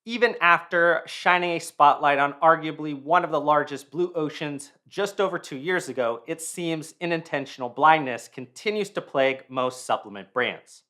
Even after shining a spotlight on arguably one of the largest blue oceans just over 2 years ago, it seems unintentional blindness continues to plague most supplement brands.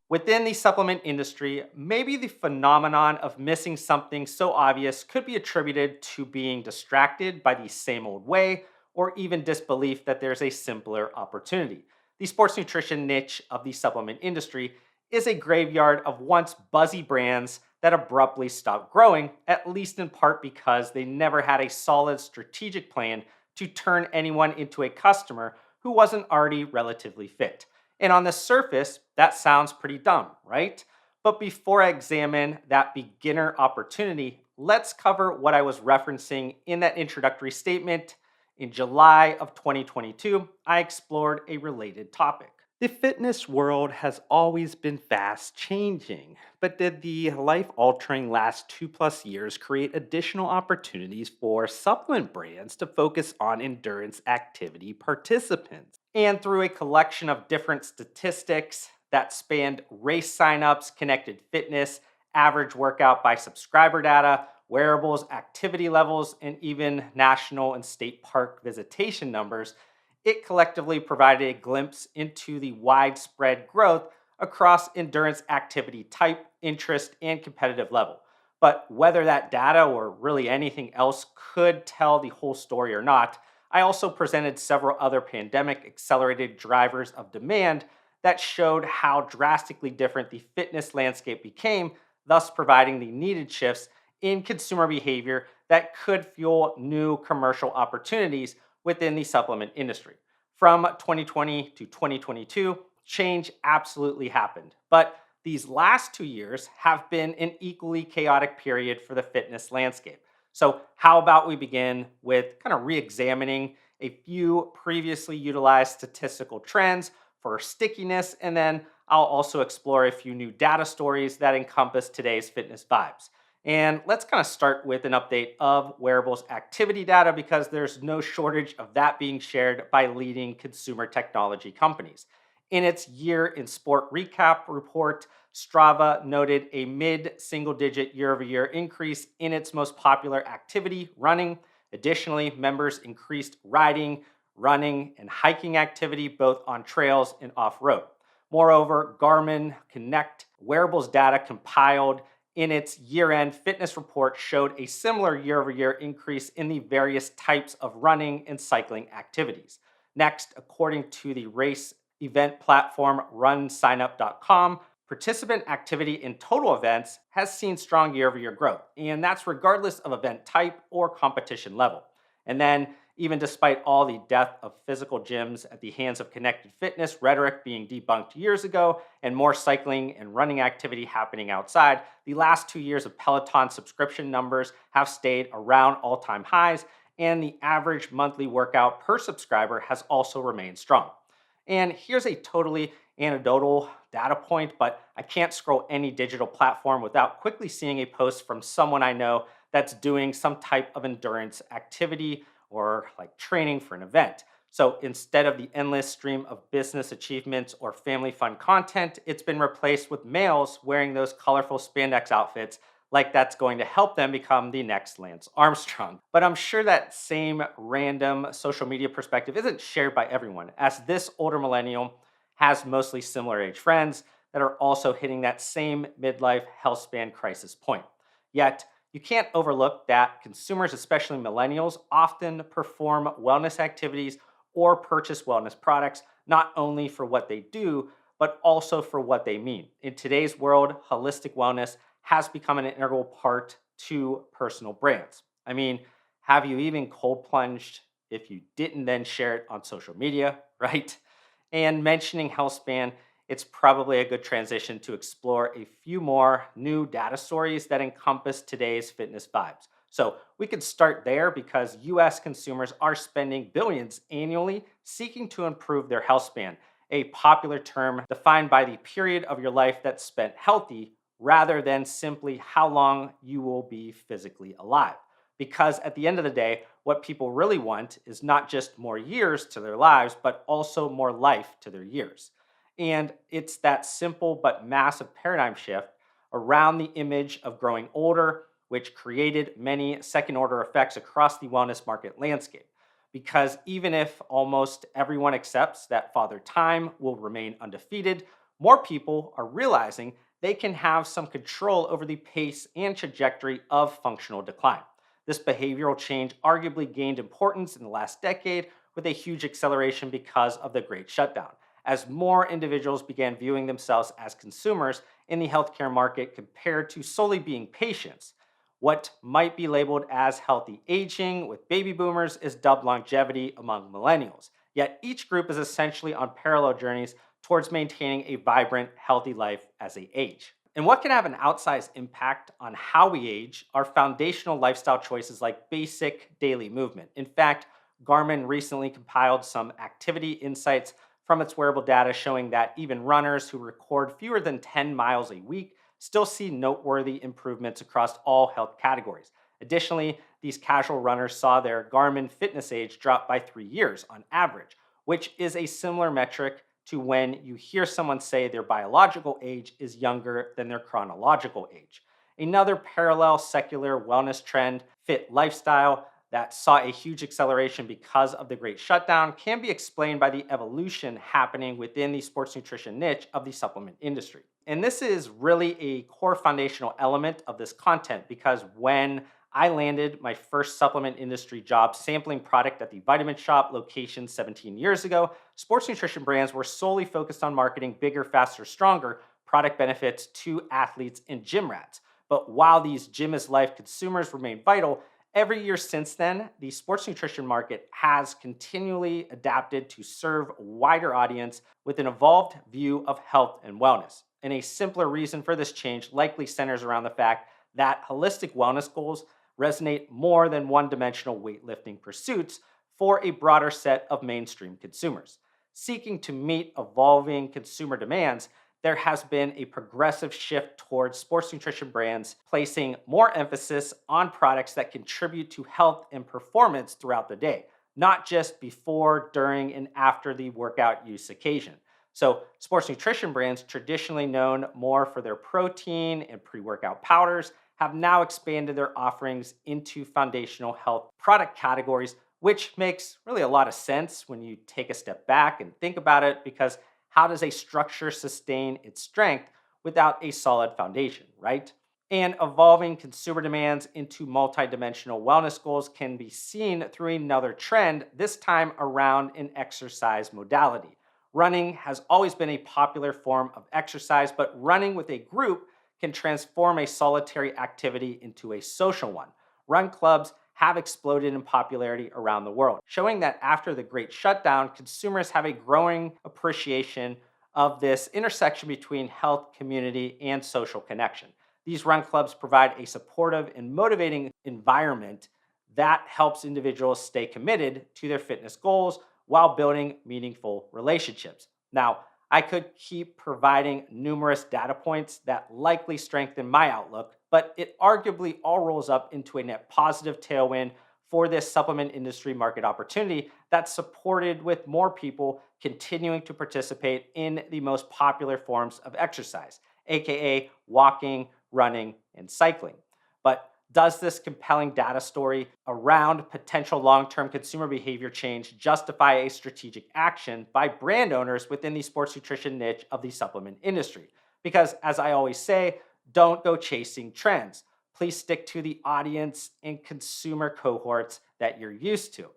Within the supplement industry, maybe the phenomenon of missing something so obvious could be attributed to being distracted by the same old way, or even disbelief that there's a simpler opportunity. The sports nutrition niche of the supplement industry is a graveyard of once buzzy brands that abruptly stopped growing, at least in part because they never had a solid strategic plan to turn anyone into a customer who wasn't already relatively fit. And on the surface, that sounds pretty dumb, right? But before I examine that beginner opportunity, let's cover what I was referencing in that introductory statement. In July of 2022, I explored a related topic. The fitness world has always been fast changing, but did the life altering last 2+ years create additional opportunities for supplement brands to focus on endurance activity participants? And through a collection of different statistics that spanned race signups, connected fitness, average workout by subscriber data, wearables, activity levels, and even national and state park visitation numbers, it collectively provided a glimpse into the widespread growth across endurance activity type, interest, and competitive level. But whether that data or really anything else could tell the whole story or not, I also presented several other pandemic accelerated drivers of demand that showed how drastically different the fitness landscape became, thus providing the needed shifts in consumer behavior that could fuel new commercial opportunities within the supplement industry. From 2020 to 2022, change absolutely happened. But these last 2 years have been an equally chaotic period for the fitness landscape. So, how about we begin with kind of re examining a few previously utilized statistical trends for stickiness, and then I'll also explore a few new data stories that encompass today's fitness vibes. And let's kind of start with an update of wearables activity data because there's no shortage of that being shared by leading consumer technology companies. In its year in sport recap report, Strava noted a mid single digit year over year increase in its most popular activity, running. Additionally, members increased riding, running, and hiking activity both on trails and off road. Moreover, Garmin Connect wearables data compiled in its year end fitness report showed a similar year over year increase in the various types of running and cycling activities. Next, according to the race event platform runsignup.com, participant activity in total events has seen strong year over year growth, and that's regardless of event type or competition level. And then, even despite all the death of physical gyms at the hands of connected fitness rhetoric being debunked years ago, and more cycling and running activity happening outside, the last 2 years of Peloton subscription numbers have stayed around all time highs, and the average monthly workout per subscriber has also remained strong. And here's a totally anecdotal data point, but I can't scroll any digital platform without quickly seeing a post from someone I know that's doing some type of endurance activity or like training for an event. So instead of the endless stream of business achievements or family fun content, it's been replaced with males wearing those colorful spandex outfits like that's going to help them become the next Lance Armstrong. But I'm sure that same random social media perspective isn't shared by everyone, as this older millennial has mostly similar age friends that are also hitting that same midlife health span crisis point. Yet, you can't overlook that consumers, especially millennials, often perform wellness activities or purchase wellness products not only for what they do, but also for what they mean. In today's world, holistic wellness has become an integral part to personal brands. I mean, have you even cold plunged if you didn't then share it on social media, right? And mentioning HealthSpan, it's probably a good transition to explore a few more new data stories that encompass today's fitness vibes. So we could start there because US consumers are spending billions annually seeking to improve their health span, a popular term defined by the period of your life that's spent healthy rather than simply how long you will be physically alive. Because at the end of the day, what people really want is not just more years to their lives, but also more life to their years. And it's that simple but massive paradigm shift around the image of growing older, which created many second order effects across the wellness market landscape. Because even if almost everyone accepts that Father Time will remain undefeated, more people are realizing they can have some control over the pace and trajectory of functional decline. This behavioral change arguably gained importance in the last decade with a huge acceleration because of the Great Shutdown, as more individuals began viewing themselves as consumers in the healthcare market compared to solely being patients. What might be labeled as healthy aging with baby boomers is dubbed longevity among millennials. Yet each group is essentially on parallel journeys towards maintaining a vibrant, healthy life as they age. And what can have an outsized impact on how we age are foundational lifestyle choices like basic daily movement. In fact, Garmin recently compiled some activity insights from its wearable data showing that even runners who record fewer than 10 miles a week still see noteworthy improvements across all health categories. Additionally, these casual runners saw their Garmin fitness age drop by 3 years on average, which is a similar metric to when you hear someone say their biological age is younger than their chronological age. Another parallel secular wellness trend, fit lifestyle, that saw a huge acceleration because of the Great Shutdown can be explained by the evolution happening within the sports nutrition niche of the supplement industry. And this is really a core foundational element of this content because when I landed my first supplement industry job sampling product at the Vitamin Shop location 17 years ago, sports nutrition brands were solely focused on marketing bigger, faster, stronger product benefits to athletes and gym rats. But while these gym is life consumers remain vital, every year since then, the sports nutrition market has continually adapted to serve a wider audience with an evolved view of health and wellness. And a simpler reason for this change likely centers around the fact that holistic wellness goals resonate more than one dimensional weightlifting pursuits for a broader set of mainstream consumers. Seeking to meet evolving consumer demands, there has been a progressive shift towards sports nutrition brands placing more emphasis on products that contribute to health and performance throughout the day, not just before, during, and after the workout use occasion. So, sports nutrition brands, traditionally known more for their protein and pre workout powders, have now expanded their offerings into foundational health product categories, which makes really a lot of sense when you take a step back and think about it because how does a structure sustain its strength without a solid foundation, right? And evolving consumer demands into multidimensional wellness goals can be seen through another trend, this time around an exercise modality. Running has always been a popular form of exercise, but running with a group can transform a solitary activity into a social one. Run clubs have exploded in popularity around the world, showing that after the Great Shutdown, consumers have a growing appreciation of this intersection between health, community, and social connection. These run clubs provide a supportive and motivating environment that helps individuals stay committed to their fitness goals while building meaningful relationships. Now, I could keep providing numerous data points that likely strengthen my outlook, but it arguably all rolls up into a net positive tailwind for this supplement industry market opportunity that's supported with more people continuing to participate in the most popular forms of exercise, aka walking, running, and cycling. But does this compelling data story around potential long term consumer behavior change justify a strategic action by brand owners within the sports nutrition niche of the supplement industry? Because, as I always say, don't go chasing trends. Please stick to the audience and consumer cohorts that you're used to.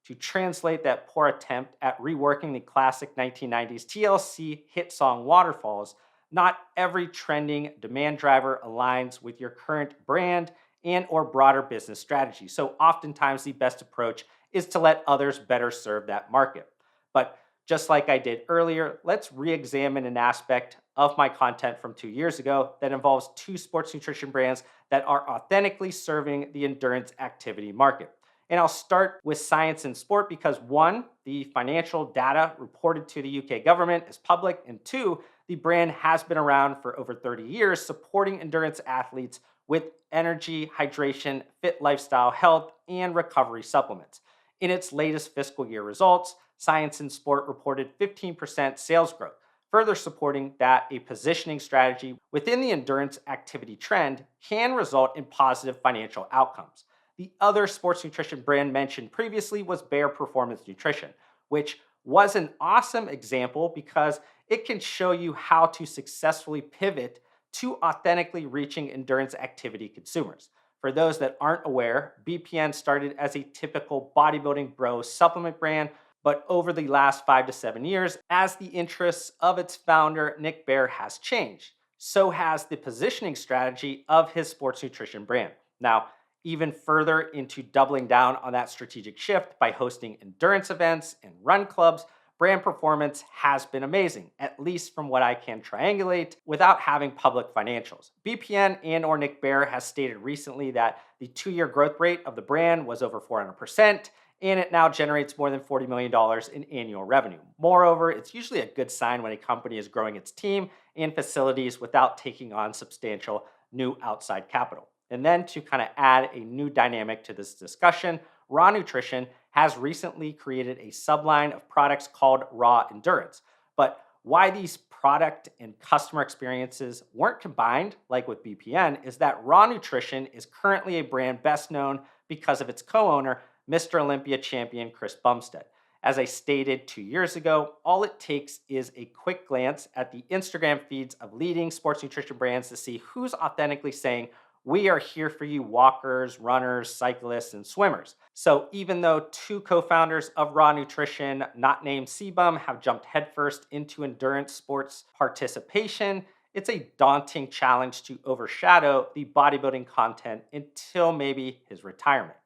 To translate that poor attempt at reworking the classic 1990s TLC hit song Waterfalls, not every trending demand driver aligns with your current brand and or broader business strategy. So oftentimes the best approach is to let others better serve that market. But just like I did earlier, let's re-examine an aspect of my content from 2 years ago that involves two sports nutrition brands that are authentically serving the endurance activity market. And I'll start with science and sport because one, the financial data reported to the UK government is public, and two, the brand has been around for over 30 years supporting endurance athletes with energy, hydration, fit lifestyle, health, and recovery supplements. In its latest fiscal year results, Science and Sport reported 15% sales growth, further supporting that a positioning strategy within the endurance activity trend can result in positive financial outcomes. The other sports nutrition brand mentioned previously was Bear Performance Nutrition, which was an awesome example because it can show you how to successfully pivot to authentically reaching endurance activity consumers. For those that aren't aware, BPN started as a typical bodybuilding bro supplement brand, but over the last 5 to 7 years, as the interests of its founder, Nick Bare, has changed, so has the positioning strategy of his sports nutrition brand. Now, even further into doubling down on that strategic shift by hosting endurance events and run clubs, brand performance has been amazing, at least from what I can triangulate without having public financials. BPN and or Nick Bare has stated recently that the 2-year growth rate of the brand was over 400%, and it now generates more than $40 million in annual revenue. Moreover, it's usually a good sign when a company is growing its team and facilities without taking on substantial new outside capital. And then to kind of add a new dynamic to this discussion, Raw Nutrition has recently created a subline of products called Raw Endurance. But why these product and customer experiences weren't combined, like with BPN, is that Raw Nutrition is currently a brand best known because of its co owner, Mr. Olympia champion Chris Bumstead. As I stated 2 years ago, all it takes is a quick glance at the Instagram feeds of leading sports nutrition brands to see who's authentically saying, "We are here for you walkers, runners, cyclists, and swimmers." So even though two co-founders of Raw Nutrition, not named CBUM, have jumped headfirst into endurance sports participation, it's a daunting challenge to overshadow the bodybuilding content until maybe his retirement.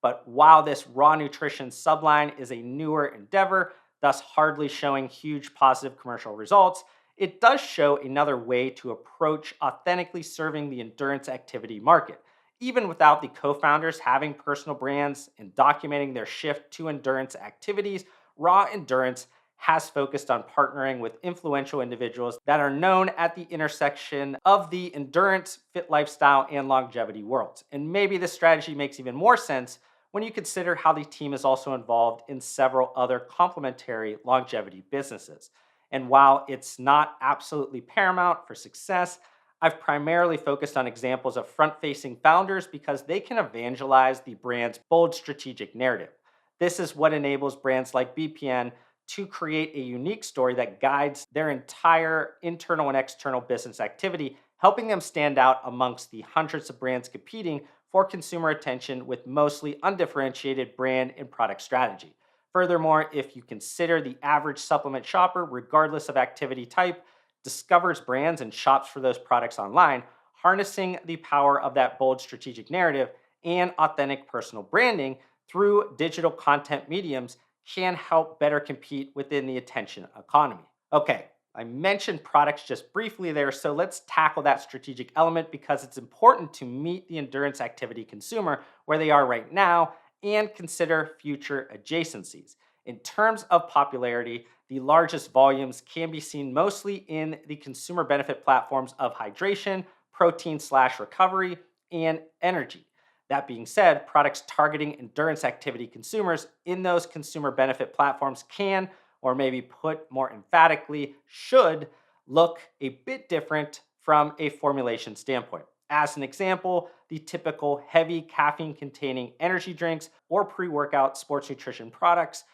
But while this Raw Nutrition subline is a newer endeavor, thus hardly showing huge positive commercial results, it does show another way to approach authentically serving the endurance activity market. Even without the co founders having personal brands and documenting their shift to endurance activities, Raw Endurance has focused on partnering with influential individuals that are known at the intersection of the endurance, fit lifestyle, and longevity worlds. And maybe this strategy makes even more sense when you consider how the team is also involved in several other complementary longevity businesses. And while it's not absolutely paramount for success, I've primarily focused on examples of front facing founders because they can evangelize the brand's bold strategic narrative. This is what enables brands like BPN to create a unique story that guides their entire internal and external business activity, helping them stand out amongst the hundreds of brands competing for consumer attention with mostly undifferentiated brand and product strategy. Furthermore, if you consider the average supplement shopper, regardless of activity type, discovers brands and shops for those products online, harnessing the power of that bold strategic narrative and authentic personal branding through digital content mediums can help better compete within the attention economy. Okay, I mentioned products just briefly there, so let's tackle that strategic element because it's important to meet the endurance activity consumer where they are right now and consider future adjacencies. In terms of popularity, the largest volumes can be seen mostly in the consumer benefit platforms of hydration, protein/recovery, and energy. That being said, products targeting endurance activity consumers in those consumer benefit platforms can, or maybe put more emphatically, should look a bit different from a formulation standpoint. As an example, the typical heavy caffeine containing energy drinks or pre workout sports nutrition products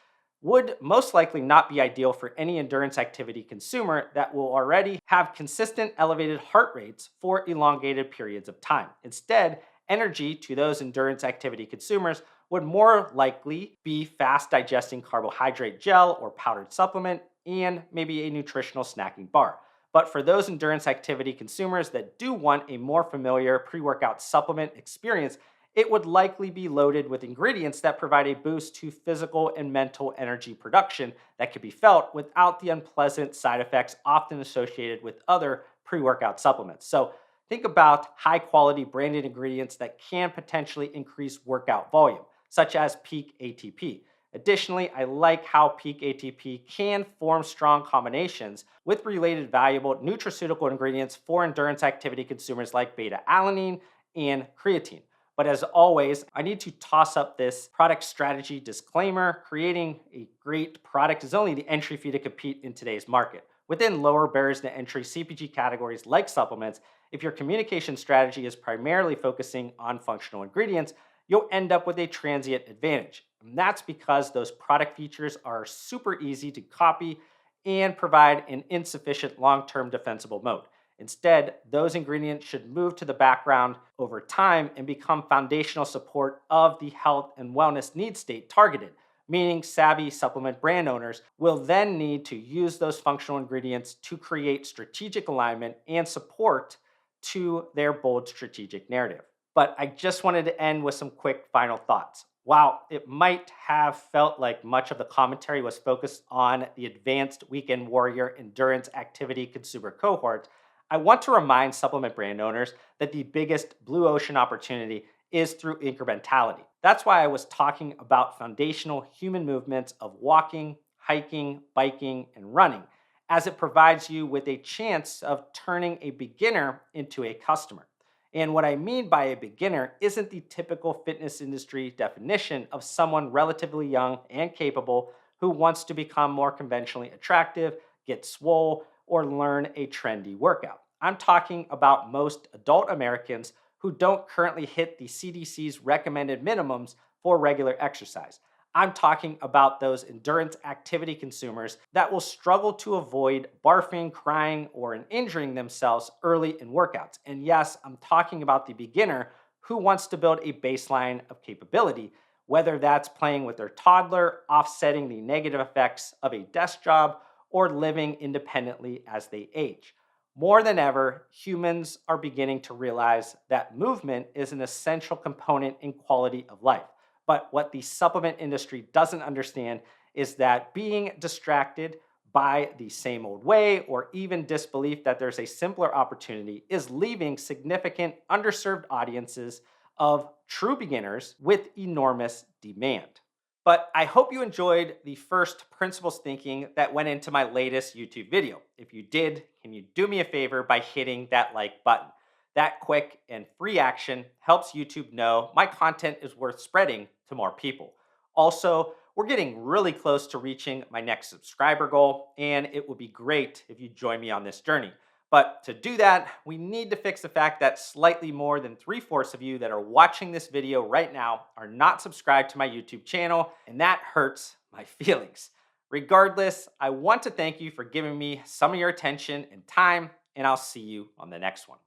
would most likely not be ideal for any endurance activity consumer that will already have consistent elevated heart rates for elongated periods of time. Instead, energy to those endurance activity consumers would more likely be fast digesting carbohydrate gel or powdered supplement and maybe a nutritional snacking bar. But for those endurance activity consumers that do want a more familiar pre workout supplement experience, it would likely be loaded with ingredients that provide a boost to physical and mental energy production that could be felt without the unpleasant side effects often associated with other pre workout supplements. So think about high quality branded ingredients that can potentially increase workout volume, such as peak ATP. Additionally, I like how peak ATP can form strong combinations with related valuable nutraceutical ingredients for endurance activity consumers like beta alanine and creatine. But as always, I need to toss up this product strategy disclaimer. Creating a great product is only the entry fee to compete in today's market. Within lower barriers to entry CPG categories like supplements, if your communication strategy is primarily focusing on functional ingredients, you'll end up with a transient advantage. And that's because those product features are super easy to copy and provide an insufficient long term defensible moat. Instead, those ingredients should move to the background over time and become foundational support of the health and wellness need state targeted, meaning savvy supplement brand owners will then need to use those functional ingredients to create strategic alignment and support to their bold strategic narrative. But I just wanted to end with some quick final thoughts. While it might have felt like much of the commentary was focused on the advanced weekend warrior endurance activity consumer cohort, I want to remind supplement brand owners that the biggest blue ocean opportunity is through incrementality. That's why I was talking about foundational human movements of walking, hiking, biking, and running, as it provides you with a chance of turning a beginner into a customer. And what I mean by a beginner isn't the typical fitness industry definition of someone relatively young and capable who wants to become more conventionally attractive, get swole, or learn a trendy workout. I'm talking about most adult Americans who don't currently hit the CDC's recommended minimums for regular exercise. I'm talking about those endurance activity consumers that will struggle to avoid barfing, crying, or injuring themselves early in workouts. And yes, I'm talking about the beginner who wants to build a baseline of capability, whether that's playing with their toddler, offsetting the negative effects of a desk job, or living independently as they age. More than ever, humans are beginning to realize that movement is an essential component in quality of life. But what the supplement industry doesn't understand is that being distracted by the same old way or even disbelief that there's a simpler opportunity is leaving significant underserved audiences of true beginners with enormous demand. But I hope you enjoyed the first principles thinking that went into my latest YouTube video. If you did, can you do me a favor by hitting that like button? That quick and free action helps YouTube know my content is worth spreading to more people. Also, we're getting really close to reaching my next subscriber goal, and it would be great if you join me on this journey. But to do that, we need to fix the fact that slightly more than three-fourths of you that are watching this video right now are not subscribed to my YouTube channel, and that hurts my feelings. Regardless, I want to thank you for giving me some of your attention and time, and I'll see you on the next one.